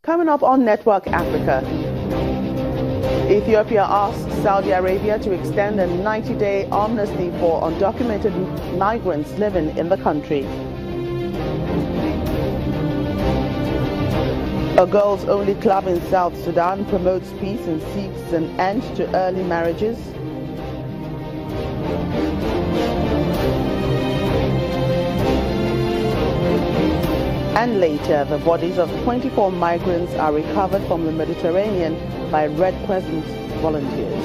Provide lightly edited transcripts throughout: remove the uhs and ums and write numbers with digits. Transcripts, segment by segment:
Coming up on Network Africa, Ethiopia asks Saudi Arabia to extend a 90-day amnesty for undocumented migrants living in the country. A girls-only club in South Sudan promotes peace and seeks an end to early marriages. And later, the bodies of 24 migrants are recovered from the Mediterranean by Red Crescent volunteers.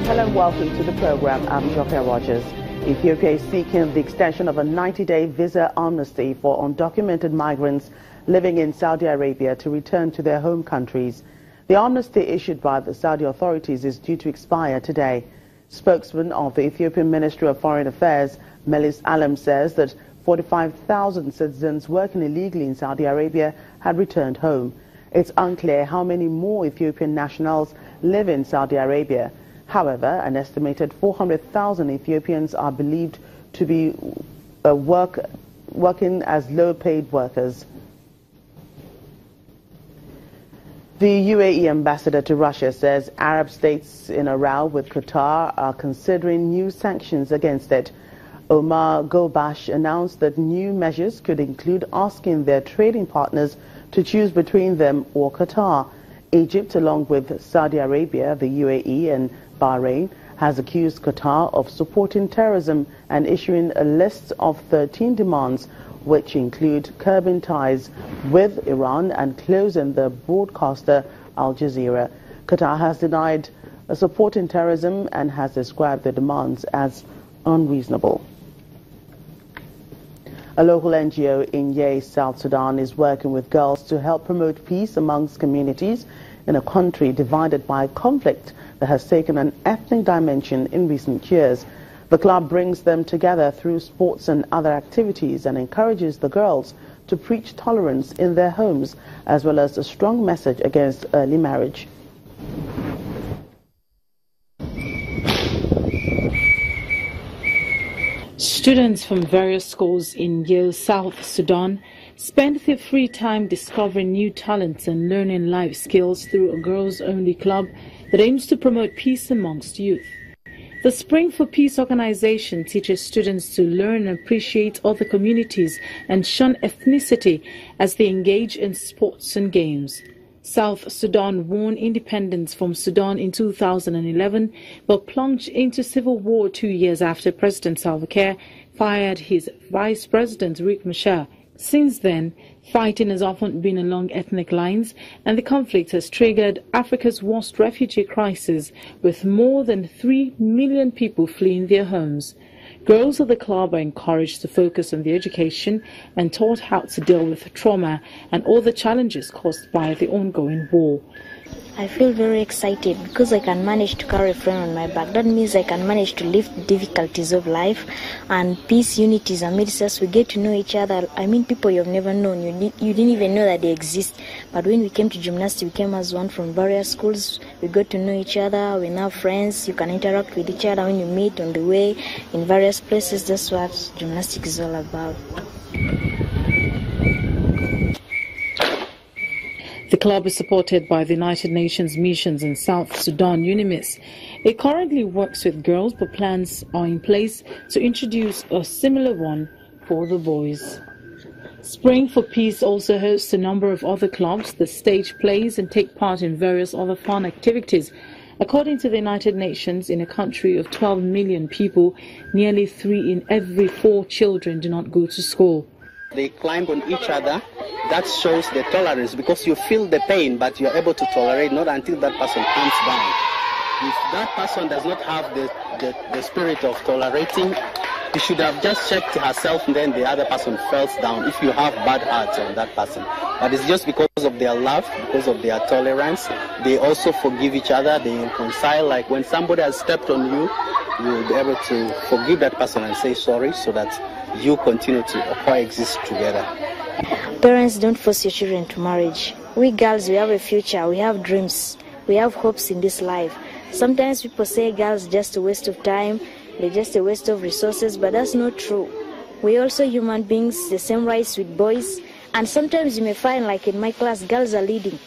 Hello and welcome to the program. I'm Joke Rogers. Ethiopia is seeking the extension of a 90-day visa amnesty for undocumented migrants living in Saudi Arabia to return to their home countries. The amnesty issued by the Saudi authorities is due to expire today. Spokesman of the Ethiopian Ministry of Foreign Affairs, Melis Alem, says that 45,000 citizens working illegally in Saudi Arabia had returned home. It's unclear how many more Ethiopian nationals live in Saudi Arabia. However, an estimated 400,000 Ethiopians are believed to be working as low-paid workers. The UAE ambassador to Russia says Arab states in a row with Qatar are considering new sanctions against it. Omar Golbash announced that new measures could include asking their trading partners to choose between them or Qatar. Egypt, along with Saudi Arabia, the UAE and Bahrain, has accused Qatar of supporting terrorism and issuing a list of 13 demands, which include curbing ties with Iran and closing the broadcaster Al Jazeera. Qatar has denied supporting terrorism and has described the demands as unreasonable. A local NGO in Yei, South Sudan, is working with girls to help promote peace amongst communities in a country divided by conflict that has taken an ethnic dimension in recent years. The club brings them together through sports and other activities and encourages the girls to preach tolerance in their homes, as well as a strong message against early marriage. Students from various schools in Yale, South Sudan, spend their free time discovering new talents and learning life skills through a girls-only club that aims to promote peace amongst youth. The Spring for Peace organization teaches students to learn and appreciate other communities and shun ethnicity as they engage in sports and games. South Sudan won independence from Sudan in 2011, but plunged into civil war 2 years after President Salva Kiir fired his Vice President Riek Machar. Since then, fighting has often been along ethnic lines, and the conflict has triggered Africa's worst refugee crisis, with more than 3 million people fleeing their homes. Girls of the club are encouraged to focus on their education and taught how to deal with trauma and all the challenges caused by the ongoing war. I feel very excited because I can manage to carry a friend on my back. That means I can manage to lift the difficulties of life, and peace, unity is amidst us. We get to know each other. I mean, people you've never known. You didn't even know that they exist. But when we came to gymnastics, we came as one from various schools. We got to know each other. We're now friends. You can interact with each other when you meet on the way in various places. That's what gymnastics is all about. The club is supported by the United Nations missions in South Sudan, UNIMIS. It currently works with girls, but plans are in place to introduce a similar one for the boys. Spring for Peace also hosts a number of other clubs that stage plays and take part in various other fun activities. According to the United Nations, in a country of 12 million people, nearly 3 in every 4 children do not go to school. They climb on each other. That shows the tolerance, because you feel the pain, but you're able to tolerate, not until that person comes down. If that person does not have the spirit of tolerating, she should have just checked herself, and then the other person falls down if you have bad hearts on that person. But it's just because of their love, because of their tolerance. They also forgive each other, they reconcile. Like when somebody has stepped on you, you will be able to forgive that person and say sorry, so that you continue to coexist together. Parents, don't force your children to marriage. We girls, we have a future, we have dreams, we have hopes in this life. Sometimes people say girls are just a waste of time, they're just a waste of resources, but that's not true. We're also human beings, the same rights with boys, and sometimes you may find, like in my class, girls are leading.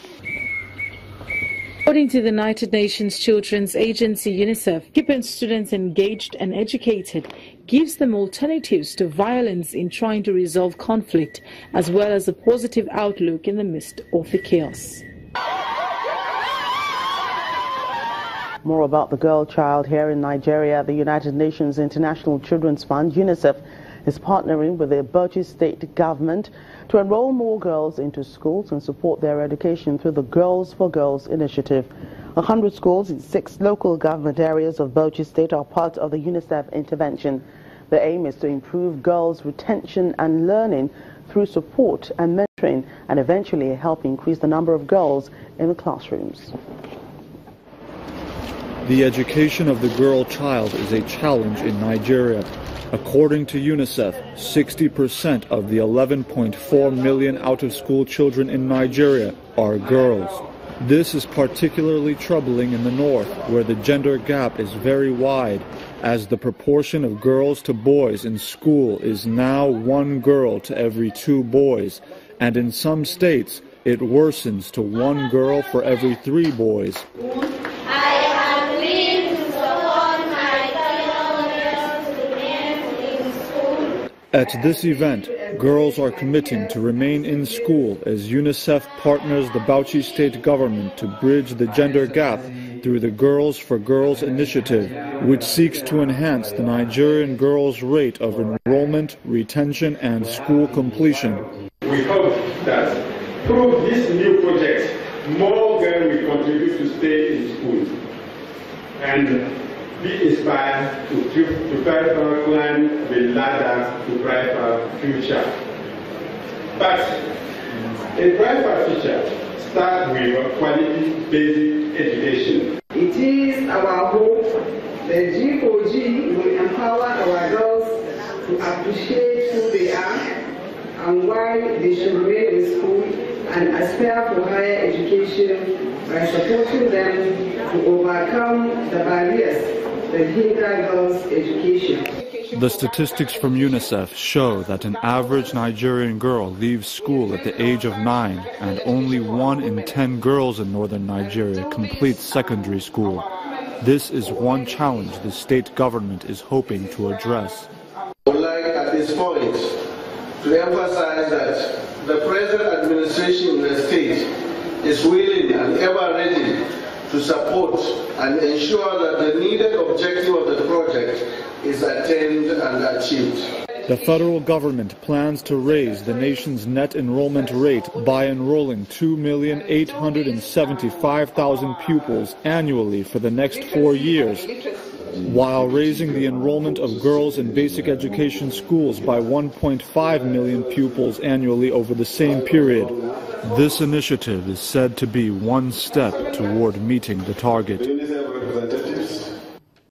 According to the United Nations Children's Agency, UNICEF, keeping students engaged and educated gives them alternatives to violence in trying to resolve conflict, as well as a positive outlook in the midst of the chaos. More about the girl child here in Nigeria. The United Nations International Children's Fund, UNICEF, is partnering with the Bauchi state government to enroll more girls into schools and support their education through the Girls for Girls initiative. 100 schools in 6 local government areas of Bauchi state are part of the UNICEF intervention. The aim is to improve girls' retention and learning through support and mentoring, and eventually help increase the number of girls in the classrooms. The education of the girl child is a challenge in Nigeria. According to UNICEF, 60% of the 11.4 million out-of-school children in Nigeria are girls. This is particularly troubling in the north, where the gender gap is very wide, as the proportion of girls to boys in school is now 1 girl to every 2 boys, and in some states it worsens to 1 girl for every 3 boys. At this event, girls are committing to remain in school as UNICEF partners the Bauchi state government to bridge the gender gap through the Girls for Girls initiative, which seeks to enhance the Nigerian girls' rate of enrollment, retention, and school completion. We hope that through this new project, more girls will contribute to stay in school and be inspired to prepare climb the ladder to brighter future. But a brighter future starts with quality basic education. It is our hope that G4G will empower our girls to appreciate who they are and why they should remain in school and aspire for higher education by supporting them to overcome the barriers that hinder girls' education. The statistics from UNICEF show that an average Nigerian girl leaves school at the age of 9, and only 1 in 10 girls in northern Nigeria completes secondary school. This is one challenge the state government is hoping to address. I would like at this point to emphasize that the present administration in the state is willing and ever ready to support and ensure that the needed objective of the project is attained and achieved. The federal government plans to raise the nation's net enrollment rate by enrolling 2,875,000 pupils annually for the next 4 years, while raising the enrollment of girls in basic education schools by 1.5 million pupils annually over the same period. This initiative is said to be one step toward meeting the target.